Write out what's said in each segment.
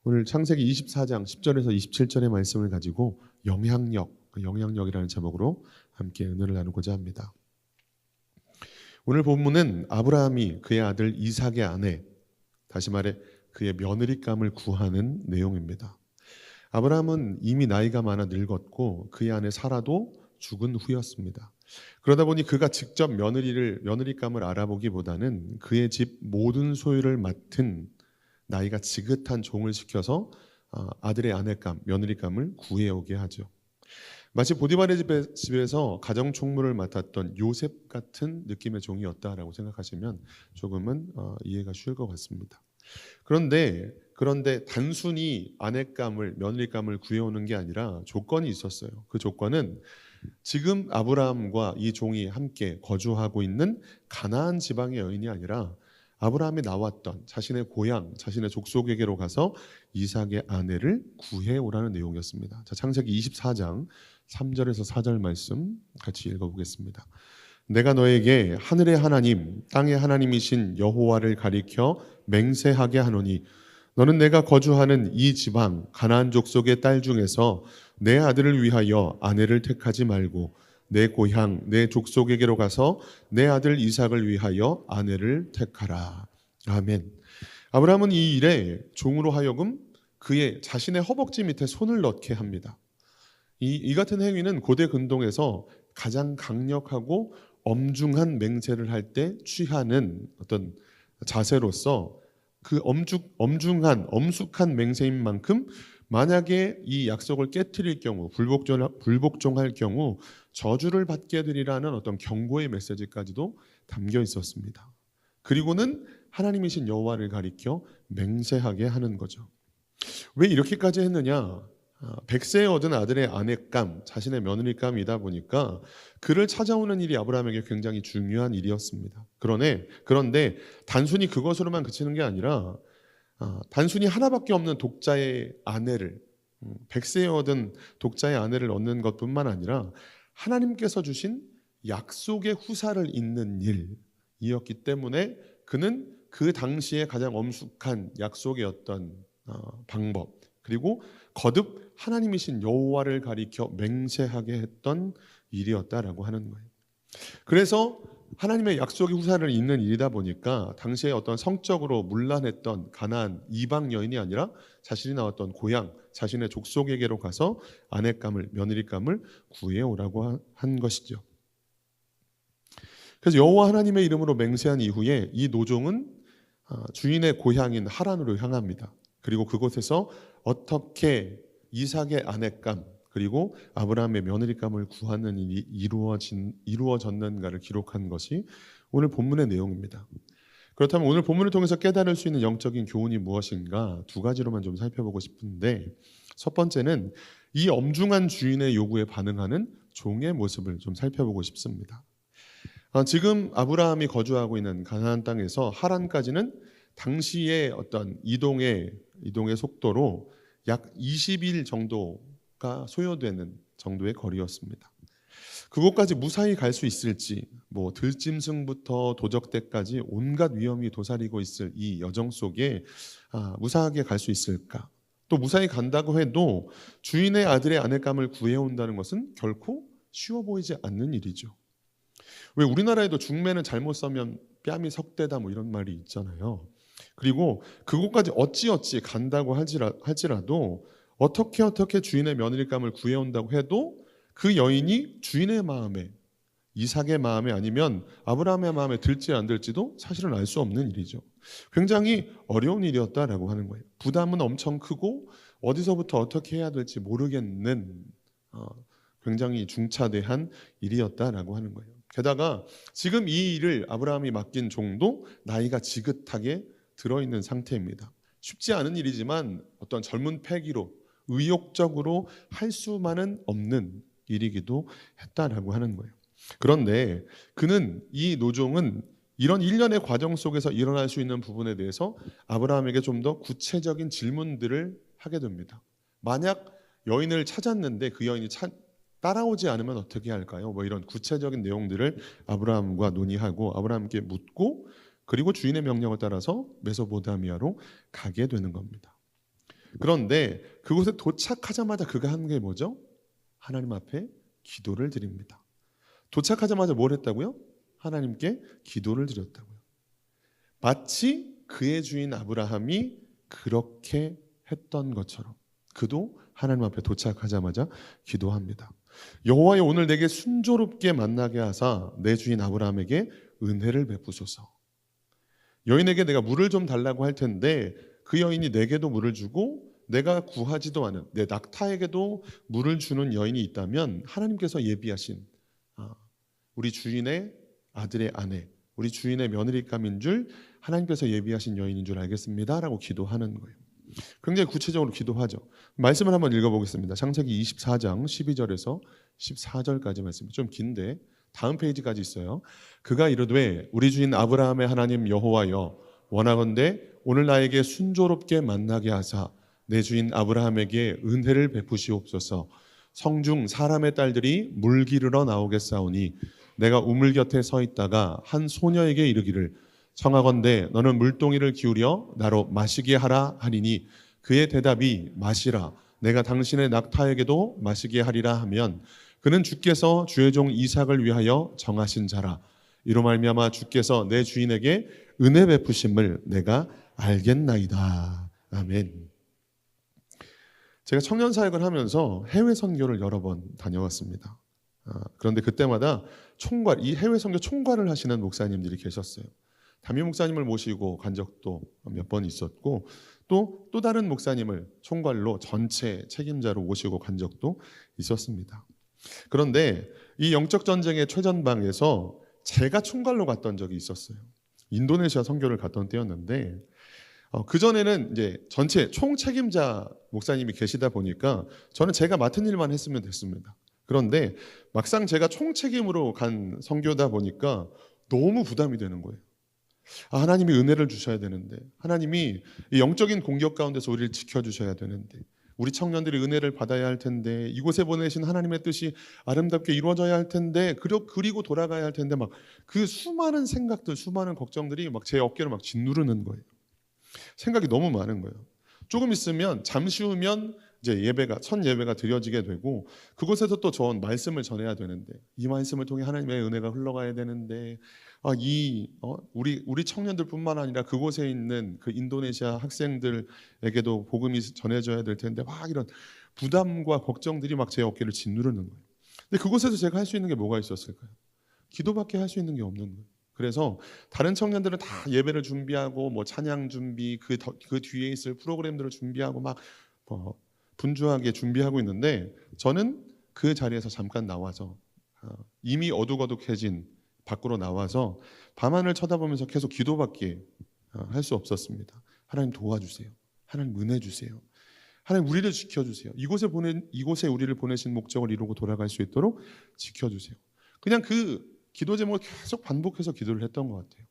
오늘 창세기 24장 10절에서 27절의 말씀을 가지고 영향력이라는 제목으로 함께 은혜를 나누고자 합니다. 오늘 본문은 아브라함이 그의 아들 이삭의 아내, 다시 말해 그의 며느리감을 구하는 내용입니다. 아브라함은 이미 나이가 많아 늙었고 그의 아내 사라도 죽은 후였습니다. 그러다 보니 그가 직접 며느리감을 알아보기보다는 그의 집 모든 소유를 맡은 나이가 지긋한 종을 시켜서 아들의 며느리감을 구해오게 하죠. 마치 보디발의 집에서 가정 총무를 맡았던 요셉 같은 느낌의 종이었다라고 생각하시면 조금은 이해가 쉬울 것 같습니다. 그런데 단순히 며느리감을 구해오는 게 아니라 조건이 있었어요. 그 조건은 지금 아브라함과 이 종이 함께 거주하고 있는 가나안 지방의 여인이 아니라 아브라함이 나왔던 자신의 고향, 자신의 족속에게로 가서 이삭의 아내를 구해오라는 내용이었습니다. 자, 창세기 24장 3절에서 4절 말씀 같이 읽어보겠습니다. 내가 너에게 하늘의 하나님, 땅의 하나님이신 여호와를 가리켜 맹세하게 하노니 너는 내가 거주하는 이 지방 가나안 족속의 딸 중에서 내 아들을 위하여 아내를 택하지 말고 내 고향 내 족속에게로 가서 내 아들 이삭을 위하여 아내를 택하라. 아멘. 아브라함은 이 일에 종으로 하여금 그의 자신의 허벅지 밑에 손을 넣게 합니다. 이 같은 행위는 고대 근동에서 가장 강력하고 엄중한 맹세를 할 때 취하는 어떤 자세로서 그 엄숙한 맹세인 만큼 만약에 이 약속을 깨트릴 경우 불복종할 경우 저주를 받게 되리라는 어떤 경고의 메시지까지도 담겨 있었습니다. 그리고는 하나님이신 여호와를 가리켜 맹세하게 하는 거죠. 왜 이렇게까지 했느냐? 100세에 얻은 아들의 아내감, 자신의 며느리감이다 보니까 그를 찾아오는 일이 아브라함에게 굉장히 중요한 일이었습니다. 그런데 단순히 그것으로만 그치는 게 아니라 단순히 하나밖에 없는 독자의 아내를 100세에 얻은 독자의 아내를 얻는 것뿐만 아니라 하나님께서 주신 약속의 후사를 잇는 일이었기 때문에 그는 그 당시에 가장 엄숙한 약속의 어떤 방법 그리고 거듭 하나님이신 여호와를 가리켜 맹세하게 했던 일이었다라고 하는 거예요. 그래서 하나님의 약속의 후사를 잇는 일이다 보니까 당시에 어떤 성적으로 문란했던 가나안 이방 여인이 아니라 자신이 나왔던 고향, 자신의 족속에게로 가서 며느리감을 구해오라고 한 것이죠. 그래서 여호와 하나님의 이름으로 맹세한 이후에 이 노종은 주인의 고향인 하란으로 향합니다. 그리고 그곳에서 어떻게 이삭의 아내감 그리고 아브라함의 며느리감을 구하는 일이 이루어졌는가를 기록한 것이 오늘 본문의 내용입니다. 그렇다면 오늘 본문을 통해서 깨달을 수 있는 영적인 교훈이 무엇인가 두 가지로만 좀 살펴보고 싶은데, 첫 번째는 이 엄중한 주인의 요구에 반응하는 종의 모습을 좀 살펴보고 싶습니다. 지금 아브라함이 거주하고 있는 가나안 땅에서 하란까지는 당시의 어떤 이동의 속도로 약 20일 정도가 소요되는 정도의 거리였습니다. 그곳까지 무사히 갈 수 있을지, 들짐승부터 도적대까지 온갖 위험이 도사리고 있을 이 여정 속에 무사하게 갈 수 있을까? 또 무사히 간다고 해도 주인의 아들의 아내감을 구해온다는 것은 결코 쉬워 보이지 않는 일이죠. 왜 우리나라에도 중매는 잘못 서면 뺨이 석대다 이런 말이 있잖아요. 그리고 그곳까지 어찌 간다고 할지라도 어떻게 주인의 며느리감을 구해온다고 해도 그 여인이 주인의 마음에, 이삭의 마음에 아니면 아브라함의 마음에 들지 안 들지도 사실은 알 수 없는 일이죠. 굉장히 어려운 일이었다라고 하는 거예요. 부담은 엄청 크고 어디서부터 어떻게 해야 될지 모르겠는 굉장히 중차대한 일이었다라고 하는 거예요. 게다가 지금 이 일을 아브라함이 맡긴 종도 나이가 지긋하게 들어있는 상태입니다. 쉽지 않은 일이지만 어떤 젊은 패기로 의욕적으로 할 수만은 없는 일이기도 했다라고 하는 거예요. 그런데 이 노종은 이런 일련의 과정 속에서 일어날 수 있는 부분에 대해서 아브라함에게 좀 더 구체적인 질문들을 하게 됩니다. 만약 여인을 찾았는데 그 여인이 따라오지 않으면 어떻게 할까요? 이런 구체적인 내용들을 아브라함과 논의하고 아브라함께 묻고 그리고 주인의 명령을 따라서 메소포타미아로 가게 되는 겁니다. 그런데 그곳에 도착하자마자 그가 한 게 뭐죠? 하나님 앞에 기도를 드립니다. 도착하자마자 뭘 했다고요? 하나님께 기도를 드렸다고요. 마치 그의 주인 아브라함이 그렇게 했던 것처럼 그도 하나님 앞에 도착하자마자 기도합니다. 여호와여, 오늘 내게 순조롭게 만나게 하사 내 주인 아브라함에게 은혜를 베푸소서. 여인에게 내가 물을 좀 달라고 할 텐데 그 여인이 내게도 물을 주고 내가 구하지도 않은 내 낙타에게도 물을 주는 여인이 있다면 하나님께서 예비하신 우리 주인의 아들의 아내, 우리 주인의 며느리감인 줄 하나님께서 예비하신 여인인 줄 알겠습니다 라고 기도하는 거예요. 굉장히 구체적으로 기도하죠. 말씀을 한번 읽어보겠습니다. 창세기 24장 12절에서 14절까지 말씀이 좀 긴데 다음 페이지까지 있어요. 그가 이르되 우리 주인 아브라함의 하나님 여호와여, 원하건대 오늘 나에게 순조롭게 만나게 하사 내 주인 아브라함에게 은혜를 베푸시옵소서. 성중 사람의 딸들이 물 기르러 나오겠사오니 내가 우물 곁에 서 있다가 한 소녀에게 이르기를 청하건대 너는 물동이를 기울여 나로 마시게 하라 하리니 그의 대답이 마시라, 내가 당신의 낙타에게도 마시게 하리라 하면 그는 주께서 주의 종 이삭을 위하여 정하신 자라. 이로 말미암아 주께서 내 주인에게 은혜 베푸심을 내가 알겠나이다. 아멘. 제가 청년 사역을 하면서 해외 선교를 여러 번 다녀왔습니다. 그런데 그때마다 이 해외 선교 총괄을 하시는 목사님들이 계셨어요. 담임 목사님을 모시고 간 적도 몇 번 있었고 또 다른 목사님을 총괄로 전체 책임자로 모시고 간 적도 있었습니다. 그런데 이 영적 전쟁의 최전방에서 제가 총괄로 갔던 적이 있었어요. 인도네시아 선교를 갔던 때였는데 그 전에는 이제 전체 총 책임자 목사님이 계시다 보니까 저는 제가 맡은 일만 했으면 됐습니다. 그런데 막상 제가 총 책임으로 간 선교다 보니까 너무 부담이 되는 거예요. 하나님이 은혜를 주셔야 되는데, 하나님이 이 영적인 공격 가운데서 우리를 지켜주셔야 되는데, 우리 청년들이 은혜를 받아야 할 텐데, 이곳에 보내신 하나님의 뜻이 아름답게 이루어져야 할 텐데, 그리고 돌아가야 할 텐데, 막 그 수많은 생각들, 수많은 걱정들이 막 제 어깨를 막 짓누르는 거예요. 생각이 너무 많은 거예요. 조금 있으면 잠시 후면 이제 첫 예배가 드려지게 되고 그곳에서 또 좋은 말씀을 전해야 되는데 이 말씀을 통해 하나님의 은혜가 흘러가야 되는데 우리 청년들뿐만 아니라 그곳에 있는 그 인도네시아 학생들에게도 복음이 전해져야 될 텐데 막 이런 부담과 걱정들이 막 제 어깨를 짓누르는 거예요. 근데 그곳에서 제가 할 수 있는 게 뭐가 있었을까요? 기도밖에 할 수 있는 게 없는 거예요. 그래서 다른 청년들은 다 예배를 준비하고 뭐 찬양 준비 그 뒤에 있을 프로그램들을 준비하고 막 분주하게 준비하고 있는데 저는 그 자리에서 잠깐 나와서 이미 어둑어둑해진 밖으로 나와서 밤하늘 쳐다보면서 계속 기도밖에 할 수 없었습니다. 하나님 도와주세요. 하나님 은혜 주세요. 하나님 우리를 지켜주세요. 이곳에 우리를 보내신 목적을 이루고 돌아갈 수 있도록 지켜주세요. 그냥 그 기도 제목을 계속 반복해서 기도를 했던 것 같아요.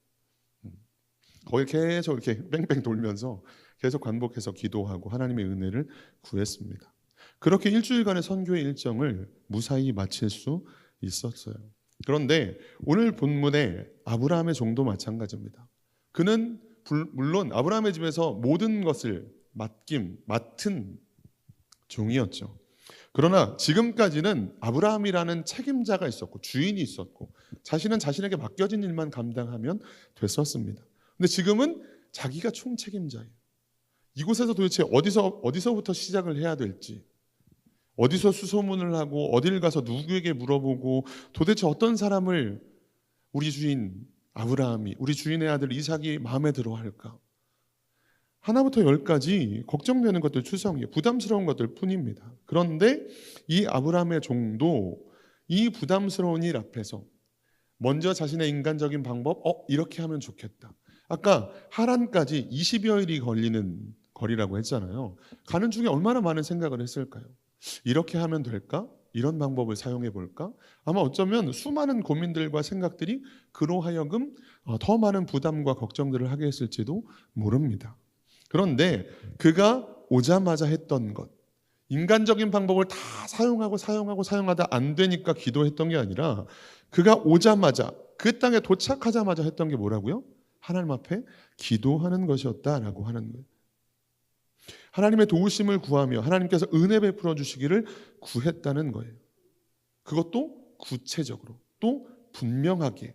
거기 계속 이렇게 뺑뺑 돌면서 계속 반복해서 기도하고 하나님의 은혜를 구했습니다. 그렇게 일주일간의 선교의 일정을 무사히 마칠 수 있었어요. 그런데 오늘 본문의 아브라함의 종도 마찬가지입니다. 그는 물론 아브라함의 집에서 모든 것을 맡은 종이었죠. 그러나 지금까지는 아브라함이라는 책임자가 있었고 주인이 있었고 자신은 자신에게 맡겨진 일만 감당하면 됐었습니다. 근데 지금은 자기가 총책임자예요. 이곳에서 도대체 어디서부터 시작을 해야 될지, 어디서 수소문을 하고 어딜 가서 누구에게 물어보고 도대체 어떤 사람을 우리 주인 아브라함이, 우리 주인의 아들 이삭이 마음에 들어 할까? 하나부터 열까지 걱정되는 것들 추성이에요. 부담스러운 것들 뿐입니다. 그런데 이 아브라함의 종도 이 부담스러운 일 앞에서 먼저 자신의 인간적인 방법, 이렇게 하면 좋겠다. 아까 하란까지 20여일이 걸리는 거리라고 했잖아요. 가는 중에 얼마나 많은 생각을 했을까요? 이렇게 하면 될까? 이런 방법을 사용해 볼까? 아마 어쩌면 수많은 고민들과 생각들이 그로 하여금 더 많은 부담과 걱정들을 하게 했을지도 모릅니다. 그런데 그가 오자마자 했던 것, 인간적인 방법을 다 사용하다 안 되니까 기도했던 게 아니라 그가 오자마자 그 땅에 도착하자마자 했던 게 뭐라고요? 하나님 앞에 기도하는 것이었다라고 하는 거예요. 하나님의 도우심을 구하며 하나님께서 은혜 베풀어 주시기를 구했다는 거예요. 그것도 구체적으로, 또 분명하게.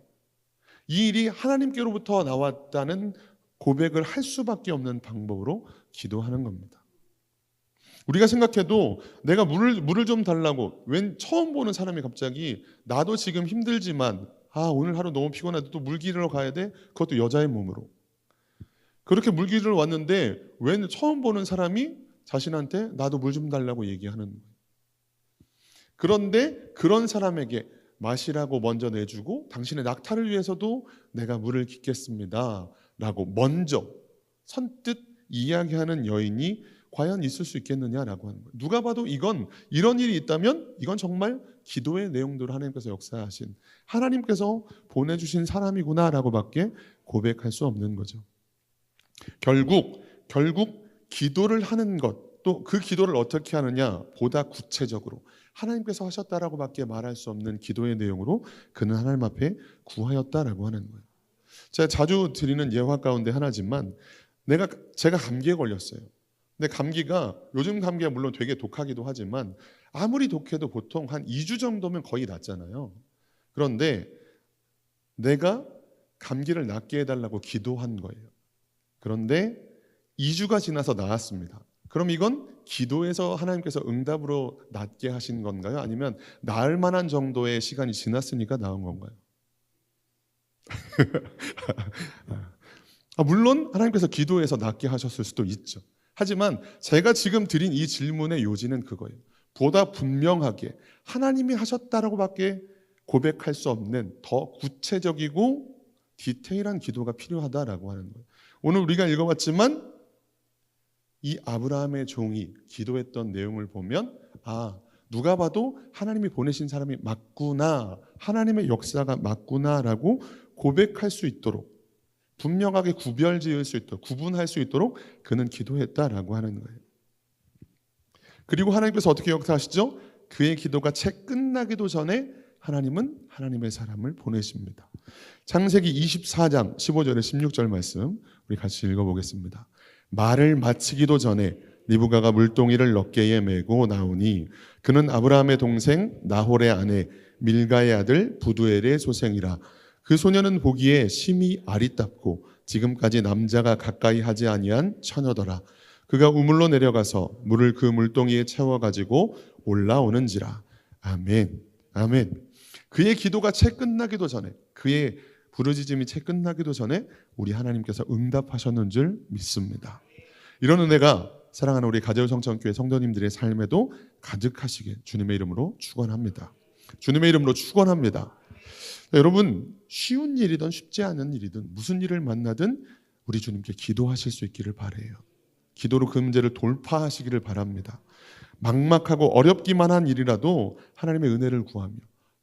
이 일이 하나님께로부터 나왔다는 고백을 할 수밖에 없는 방법으로 기도하는 겁니다. 우리가 생각해도 내가 물을 좀 달라고, 웬 처음 보는 사람이 갑자기 나도 지금 힘들지만 오늘 하루 너무 피곤해도 또 물 기르러 가야 돼? 그것도 여자의 몸으로. 그렇게 물 기르러 왔는데 웬 처음 보는 사람이 자신한테 나도 물 좀 달라고 얘기하는 거예요. 그런데 그런 사람에게 마시라고 먼저 내주고 당신의 낙타를 위해서도 내가 물을 깃겠습니다 라고 먼저 선뜻 이야기하는 여인이 과연 있을 수 있겠느냐라고 하는 거예요. 누가 봐도 이런 일이 있다면 이건 정말 기도의 내용들을 하나님께서 역사하신, 하나님께서 보내주신 사람이구나라고밖에 고백할 수 없는 거죠. 결국 기도를 하는 것, 또 그 기도를 어떻게 하느냐, 보다 구체적으로 하나님께서 하셨다라고밖에 말할 수 없는 기도의 내용으로 그는 하나님 앞에 구하였다라고 하는 거예요. 제가 자주 드리는 예화 가운데 하나지만 제가 감기에 걸렸어요. 근데 감기가, 요즘 감기가 물론 되게 독하기도 하지만 아무리 독해도 보통 한 2주 정도면 거의 낫잖아요. 그런데 내가 감기를 낫게 해달라고 기도한 거예요. 그런데 2주가 지나서 나았습니다. 그럼 이건 기도에서 하나님께서 응답으로 낫게 하신 건가요? 아니면 나을 만한 정도의 시간이 지났으니까 나은 건가요? 물론 하나님께서 기도해서 낫게 하셨을 수도 있죠. 하지만 제가 지금 드린 이 질문의 요지는 그거예요. 보다 분명하게 하나님이 하셨다라고밖에 고백할 수 없는 더 구체적이고 디테일한 기도가 필요하다라고 하는 거예요. 오늘 우리가 읽어봤지만 이 아브라함의 종이 기도했던 내용을 보면 누가 봐도 하나님이 보내신 사람이 맞구나, 하나님의 역사가 맞구나라고 고백할 수 있도록, 분명하게 구별지을 수 있도록, 구분할 수 있도록 그는 기도했다라고 하는 거예요. 그리고 하나님께서 어떻게 역사하시죠? 그의 기도가 채 끝나기도 전에 하나님은 하나님의 사람을 보내십니다. 창세기 24장 15절에 16절 말씀 우리 같이 읽어보겠습니다. 말을 마치기도 전에 리브가가 물동이를 럭개에 메고 나오니 그는 아브라함의 동생 나홀의 아내 밀가의 아들 부두엘의 소생이라. 그 소녀는 보기에 심히 아리답고 지금까지 남자가 가까이 하지 아니한 처녀더라. 그가 우물로 내려가서 물을 그 물동이에 채워가지고 올라오는지라. 아멘. 아멘. 그의 기도가 채 끝나기도 전에, 그의 부르짖음이 채 끝나기도 전에 우리 하나님께서 응답하셨는 줄 믿습니다. 이런 은혜가 사랑하는 우리 가재울 성천교회 성도님들의 삶에도 가득하시길 주님의 이름으로 축원합니다. 주님의 이름으로 축원합니다. 여러분, 쉬운 일이든 쉽지 않은 일이든 무슨 일을 만나든 우리 주님께 기도하실 수 있기를 바라요. 기도로 그 문제를 돌파하시기를 바랍니다. 막막하고 어렵기만 한 일이라도 하나님의 은혜를 구하며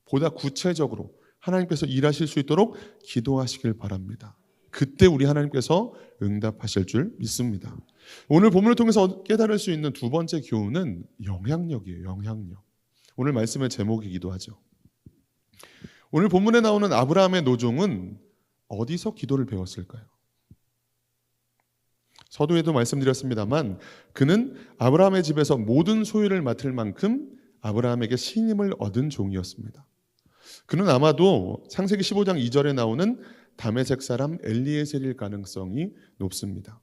보다 구체적으로 하나님께서 일하실 수 있도록 기도하시길 바랍니다. 그때 우리 하나님께서 응답하실 줄 믿습니다. 오늘 본문을 통해서 깨달을 수 있는 두 번째 교훈은 영향력이에요. 영향력. 오늘 말씀의 제목이기도 하죠. 오늘 본문에 나오는 아브라함의 노종은 어디서 기도를 배웠을까요? 서두에도 말씀드렸습니다만 그는 아브라함의 집에서 모든 소유를 맡을 만큼 아브라함에게 신임을 얻은 종이었습니다. 그는 아마도 창세기 15장 2절에 나오는 다메섹 사람 엘리에셀일 가능성이 높습니다.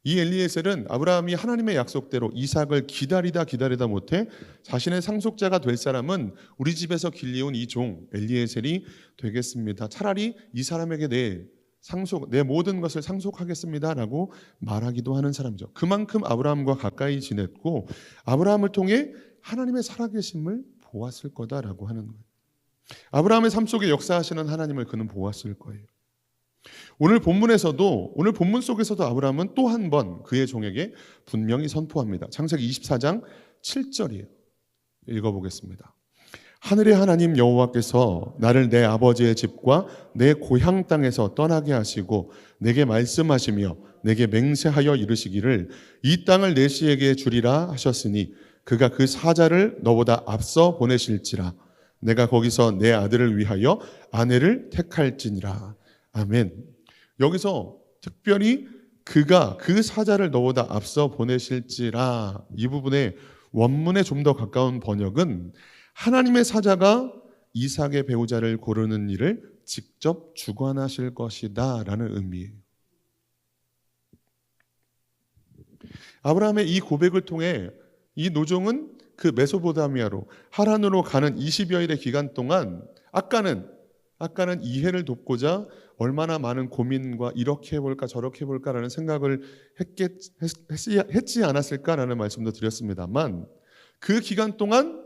이 엘리에셀은 아브라함이 하나님의 약속대로 이삭을 기다리다 못해 자신의 상속자가 될 사람은 우리 집에서 길리온 이 종 엘리에셀이 되겠습니다. 차라리 이 사람에게 내 모든 것을 상속하겠습니다라고 말하기도 하는 사람이죠. 그만큼 아브라함과 가까이 지냈고 아브라함을 통해 하나님의 살아계심을 보았을 거다라고 하는 거예요. 아브라함의 삶 속에 역사하시는 하나님을 그는 보았을 거예요. 오늘 본문 속에서도 아브라함은 또 한 번 그의 종에게 분명히 선포합니다. 창세기 24장 7절이에요. 읽어보겠습니다. 하늘의 하나님 여호와께서 나를 내 아버지의 집과 내 고향 땅에서 떠나게 하시고 내게 말씀하시며 내게 맹세하여 이르시기를 이 땅을 내 씨에게 주리라 하셨으니 그가 그 사자를 너보다 앞서 보내실지라. 내가 거기서 내 아들을 위하여 아내를 택할지니라. 아멘. 여기서 특별히 그가 그 사자를 너보다 앞서 보내실지라. 이 부분에 원문에 좀 더 가까운 번역은 하나님의 사자가 이삭의 배우자를 고르는 일을 직접 주관하실 것이다 라는 의미예요. 아브라함의 이 고백을 통해 이 노종은 그 메소포타미아로 하란으로 가는 20여일의 기간 동안 아까는 이해를 돕고자 얼마나 많은 고민과 이렇게 해볼까 저렇게 해볼까라는 생각을 했지 않았을까라는 말씀도 드렸습니다만, 그 기간 동안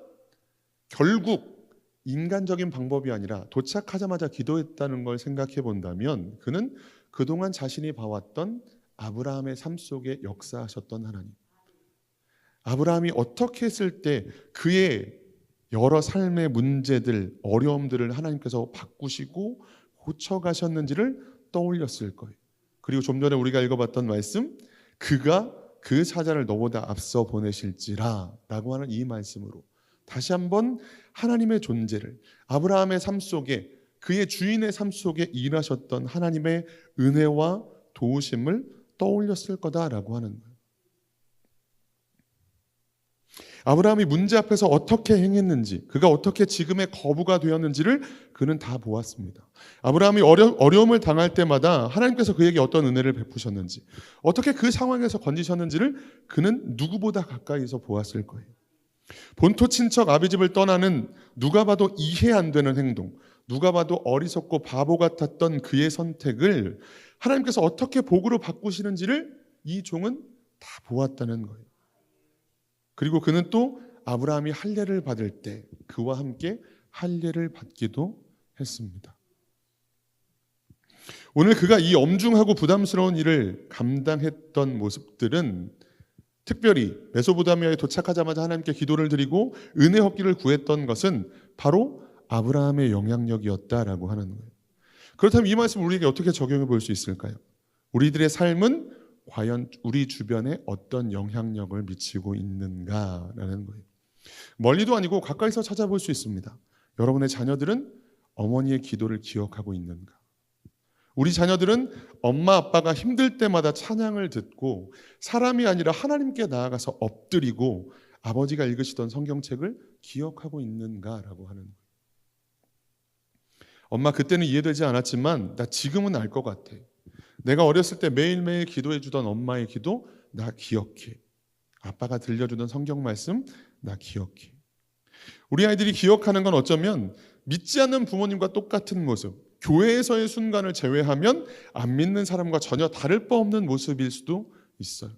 결국 인간적인 방법이 아니라 도착하자마자 기도했다는 걸 생각해 본다면 그는 그동안 자신이 봐왔던 아브라함의 삶 속에 역사하셨던 하나님, 아브라함이 어떻게 했을 때 그의 여러 삶의 문제들, 어려움들을 하나님께서 바꾸시고 고쳐가셨는지를 떠올렸을 거예요. 그리고 좀 전에 우리가 읽어봤던 말씀, 그가 그 사자를 너보다 앞서 보내실지라 라고 하는 이 말씀으로 다시 한번 하나님의 존재를, 아브라함의 삶 속에, 그의 주인의 삶 속에 일하셨던 하나님의 은혜와 도우심을 떠올렸을 거다라고 하는 거예요. 아브라함이 문제 앞에서 어떻게 행했는지, 그가 어떻게 지금의 거부가 되었는지를 그는 다 보았습니다. 아브라함이 어려움을 당할 때마다 하나님께서 그에게 어떤 은혜를 베푸셨는지, 어떻게 그 상황에서 건지셨는지를 그는 누구보다 가까이서 보았을 거예요. 본토 친척 아비 집을 떠나는 누가 봐도 이해 안 되는 행동, 누가 봐도 어리석고 바보 같았던 그의 선택을 하나님께서 어떻게 복으로 바꾸시는지를 이 종은 다 보았다는 거예요. 그리고 그는 또 아브라함이 할례를 받을 때 그와 함께 할례를 받기도 했습니다. 오늘 그가 이 엄중하고 부담스러운 일을 감당했던 모습들은 특별히 메소포타미아에 도착하자마자 하나님께 기도를 드리고 은혜 얻기를 구했던 것은 바로 아브라함의 영향력이었다라고 하는 거예요. 그렇다면 이 말씀 우리에게 어떻게 적용해 볼 수 있을까요? 우리들의 삶은 과연 우리 주변에 어떤 영향력을 미치고 있는가라는 거예요. 멀리도 아니고 가까이서 찾아볼 수 있습니다. 여러분의 자녀들은 어머니의 기도를 기억하고 있는가? 우리 자녀들은 엄마 아빠가 힘들 때마다 찬양을 듣고 사람이 아니라 하나님께 나아가서 엎드리고 아버지가 읽으시던 성경책을 기억하고 있는가라고 하는 거예요. 엄마 그때는 이해되지 않았지만 나 지금은 알 것 같아. 내가 어렸을 때 매일매일 기도해 주던 엄마의 기도 나 기억해. 아빠가 들려주던 성경 말씀 나 기억해. 우리 아이들이 기억하는 건 어쩌면 믿지 않는 부모님과 똑같은 모습, 교회에서의 순간을 제외하면 안 믿는 사람과 전혀 다를 바 없는 모습일 수도 있어요.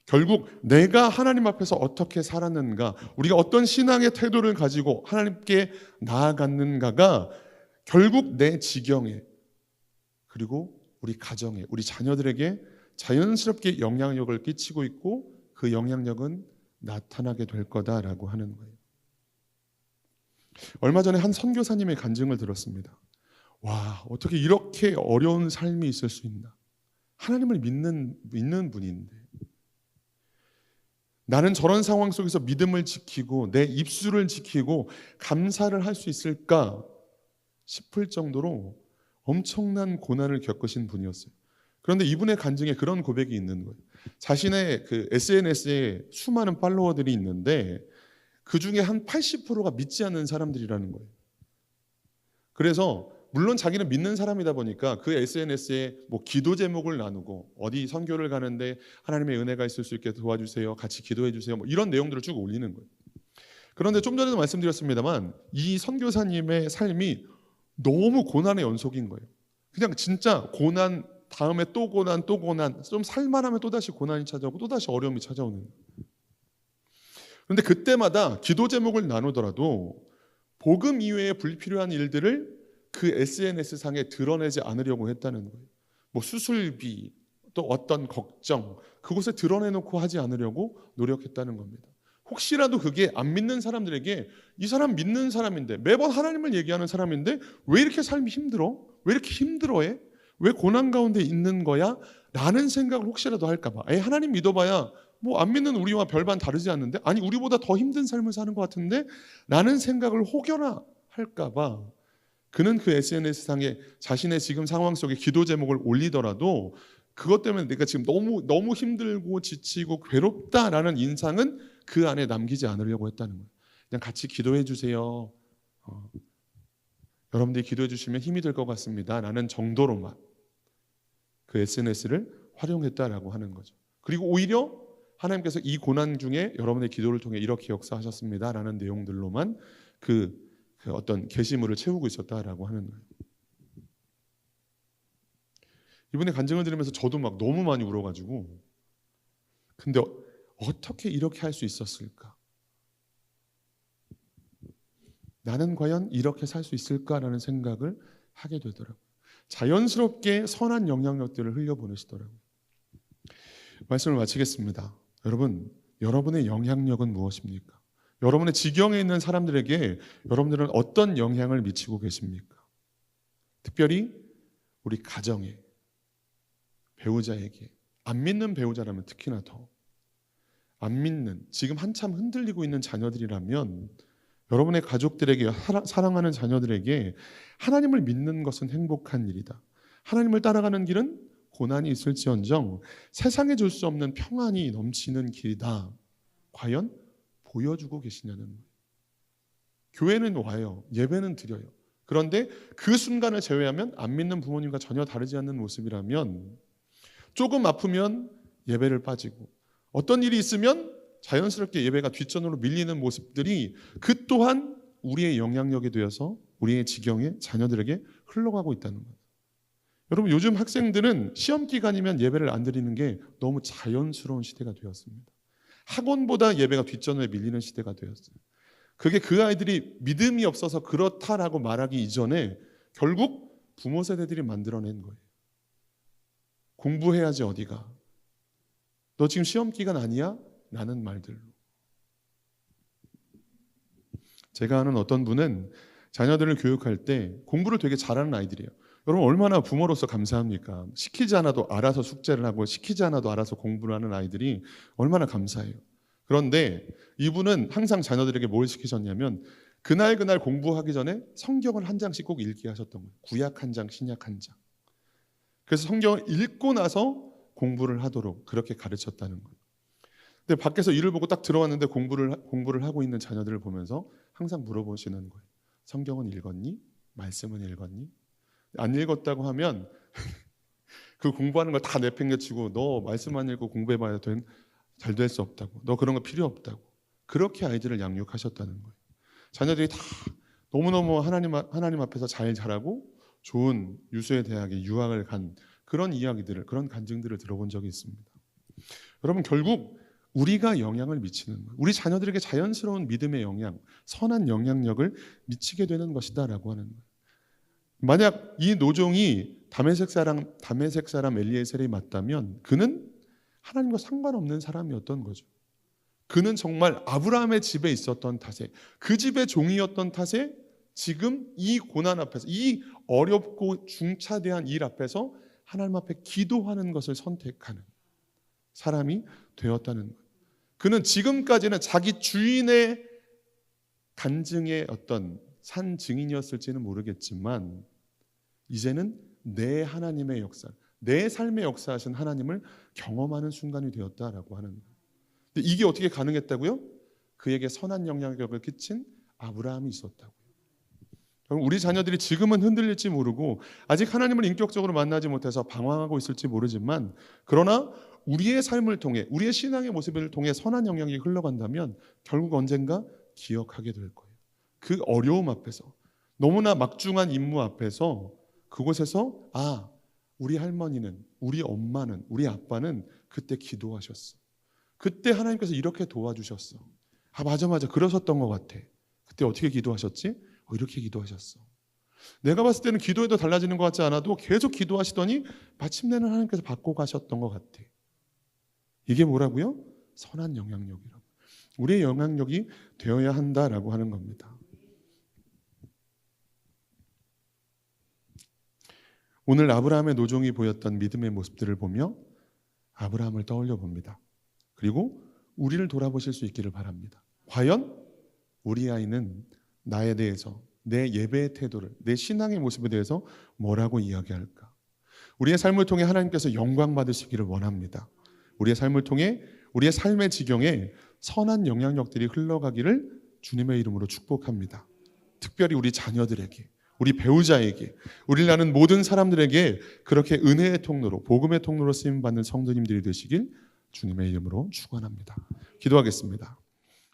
결국 내가 하나님 앞에서 어떻게 살았는가, 우리가 어떤 신앙의 태도를 가지고 하나님께 나아갔는가가 결국 내 지경에, 그리고 우리 가정에, 우리 자녀들에게 자연스럽게 영향력을 끼치고 있고 그 영향력은 나타나게 될 거다라고 하는 거예요. 얼마 전에 한 선교사님의 간증을 들었습니다. 와, 어떻게 이렇게 어려운 삶이 있을 수 있나? 하나님을 믿는 분인데 나는 저런 상황 속에서 믿음을 지키고 내 입술을 지키고 감사를 할 수 있을까 싶을 정도로 엄청난 고난을 겪으신 분이었어요. 그런데 이분의 간증에 그런 고백이 있는 거예요. 자신의 그 SNS에 수많은 팔로워들이 있는데 그 중에 한 80%가 믿지 않는 사람들이라는 거예요. 그래서 물론 자기는 믿는 사람이다 보니까 그 SNS에 뭐 기도 제목을 나누고 어디 선교를 가는데 하나님의 은혜가 있을 수 있게 도와주세요, 같이 기도해 주세요, 뭐 이런 내용들을 쭉 올리는 거예요. 그런데 좀 전에도 말씀드렸습니다만 이 선교사님의 삶이 너무 고난의 연속인 거예요. 그냥 진짜 고난 다음에 또 고난, 또 고난, 좀 살만하면 또다시 고난이 찾아오고 또다시 어려움이 찾아오는 거예요. 그런데 그때마다 기도 제목을 나누더라도 복음 이외에 불필요한 일들을 그 SNS상에 드러내지 않으려고 했다는 거예요. 뭐 수술비, 또 어떤 걱정, 그곳에 드러내놓고 하지 않으려고 노력했다는 겁니다. 혹시라도 그게 안 믿는 사람들에게 이 사람 믿는 사람인데, 매번 하나님을 얘기하는 사람인데 왜 이렇게 삶이 힘들어? 왜 이렇게 힘들어해? 왜 고난 가운데 있는 거야? 라는 생각을 혹시라도 할까 봐. 하나님 믿어봐야 뭐 안 믿는 우리와 별반 다르지 않는데, 아니 우리보다 더 힘든 삶을 사는 것 같은데 라는 생각을 혹여나 할까 봐 그는 그 SNS상에 자신의 지금 상황 속에 기도 제목을 올리더라도 그것 때문에 내가 지금 너무 힘들고 지치고 괴롭다라는 인상은 그 안에 남기지 않으려고 했다는 거예요. 그냥 같이 기도해 주세요. 여러분들이 기도해 주시면 힘이 될 것 같습니다. 라는 정도로만 그 SNS를 활용했다라고 하는 거죠. 그리고 오히려 하나님께서 이 고난 중에 여러분의 기도를 통해 이렇게 역사하셨습니다. 라는 내용들로만 그 어떤 게시물을 채우고 있었다라고 하는 거예요. 이번에 간증을 들으면서 저도 막 너무 많이 울어가지고, 근데 어떻게 이렇게 할 수 있었을까? 나는 과연 이렇게 살 수 있을까라는 생각을 하게 되더라고요. 자연스럽게 선한 영향력들을 흘려보내시더라고요. 말씀을 마치겠습니다. 여러분, 여러분의 영향력은 무엇입니까? 여러분의 지경에 있는 사람들에게 여러분들은 어떤 영향을 미치고 계십니까? 특별히 우리 가정에, 배우자에게, 안 믿는 배우자라면 특히나 더, 안 믿는, 지금 한참 흔들리고 있는 자녀들이라면 여러분의 가족들에게, 사랑하는 자녀들에게 하나님을 믿는 것은 행복한 일이다. 하나님을 따라가는 길은 고난이 있을지언정 세상에 줄 수 없는 평안이 넘치는 길이다. 과연 보여주고 계시냐는 거예요. 교회는 와요. 예배는 드려요. 그런데 그 순간을 제외하면 안 믿는 부모님과 전혀 다르지 않는 모습이라면, 조금 아프면 예배를 빠지고 어떤 일이 있으면 자연스럽게 예배가 뒷전으로 밀리는 모습들이 그 또한 우리의 영향력이 되어서 우리의 지경에 자녀들에게 흘러가고 있다는 거예요. 여러분, 요즘 학생들은 시험 기간이면 예배를 안 드리는 게 너무 자연스러운 시대가 되었습니다. 학원보다 예배가 뒷전에 밀리는 시대가 되었어요. 그게 그 아이들이 믿음이 없어서 그렇다라고 말하기 이전에 결국 부모 세대들이 만들어낸 거예요. 공부해야지 어디가. 너 지금 시험 기간 아니야? 라는 말들로. 제가 아는 어떤 분은 자녀들을 교육할 때 공부를 되게 잘하는 아이들이에요. 여러분, 얼마나 부모로서 감사합니까? 시키지 않아도 알아서 숙제를 하고 시키지 않아도 알아서 공부를 하는 아이들이 얼마나 감사해요. 그런데 이분은 항상 자녀들에게 뭘 시키셨냐면 그날 공부하기 전에 성경을 한 장씩 꼭 읽게 하셨던 거예요. 구약 한 장, 신약 한 장. 그래서 성경을 읽고 나서 공부를 하도록 그렇게 가르쳤다는 거예요. 근데 밖에서 일을 보고 딱 들어왔는데 공부를 하고 있는 자녀들을 보면서 항상 물어보시는 거예요. 성경은 읽었니? 말씀은 읽었니? 안 읽었다고 하면 그 공부하는 걸 다 내팽개치고 너 말씀 안 읽고 공부해봐야 잘 될 수 없다고. 너 그런 거 필요 없다고. 그렇게 아이들을 양육하셨다는 거예요. 자녀들이 다 너무너무 하나님 앞에서 잘 자라고 좋은 유수의 대학에 유학을 간 그런 이야기들을, 그런 간증들을 들어본 적이 있습니다. 여러분, 결국 우리가 영향을 미치는 거예요. 우리 자녀들에게 자연스러운 믿음의 영향, 선한 영향력을 미치게 되는 것이다라고 하는 거예요. 만약 이 노종이 다메섹 사람 엘리에셀이 맞다면 그는 하나님과 상관없는 사람이었던 거죠. 그는 정말 아브라함의 집에 있었던 탓에, 그 집의 종이었던 탓에 지금 이 고난 앞에서, 이 어렵고 중차대한 일 앞에서 하나님 앞에 기도하는 것을 선택하는 사람이 되었다는 거예요. 그는 지금까지는 자기 주인의 간증의 어떤 산 증인이었을지는 모르겠지만 이제는 내 하나님의 역사, 내 삶의 역사하신 하나님을 경험하는 순간이 되었다라고 하는 거예요. 근데 이게 어떻게 가능했다고요? 그에게 선한 영향력을 끼친 아브라함이 있었다고요. 우리 자녀들이 지금은 흔들릴지 모르고 아직 하나님을 인격적으로 만나지 못해서 방황하고 있을지 모르지만, 그러나 우리의 삶을 통해, 우리의 신앙의 모습을 통해 선한 영향이 흘러간다면 결국 언젠가 기억하게 될 거예요. 그 어려움 앞에서, 너무나 막중한 임무 앞에서 그곳에서 우리 할머니는, 우리 엄마는, 우리 아빠는 그때 기도하셨어. 그때 하나님께서 이렇게 도와주셨어. 맞아 그러셨던 것 같아. 그때 어떻게 기도하셨지? 이렇게 기도하셨어. 내가 봤을 때는 기도해도 달라지는 것 같지 않아도 계속 기도하시더니 마침내는 하나님께서 받고 가셨던 것 같아. 이게 뭐라고요? 선한 영향력이라고. 우리의 영향력이 되어야 한다라고 하는 겁니다. 오늘 아브라함의 노종이 보였던 믿음의 모습들을 보며 아브라함을 떠올려 봅니다. 그리고 우리를 돌아보실 수 있기를 바랍니다. 과연 우리 아이는 나에 대해서, 내 예배의 태도를, 내 신앙의 모습에 대해서 뭐라고 이야기할까? 우리의 삶을 통해 하나님께서 영광 받으시기를 원합니다. 우리의 삶을 통해 우리의 삶의 지경에 선한 영향력들이 흘러가기를 주님의 이름으로 축복합니다. 특별히 우리 자녀들에게, 우리 배우자에게, 우리를 아는 모든 사람들에게 그렇게 은혜의 통로로, 복음의 통로로 쓰임받는 성도님들이 되시길 주님의 이름으로 축원합니다. 기도하겠습니다.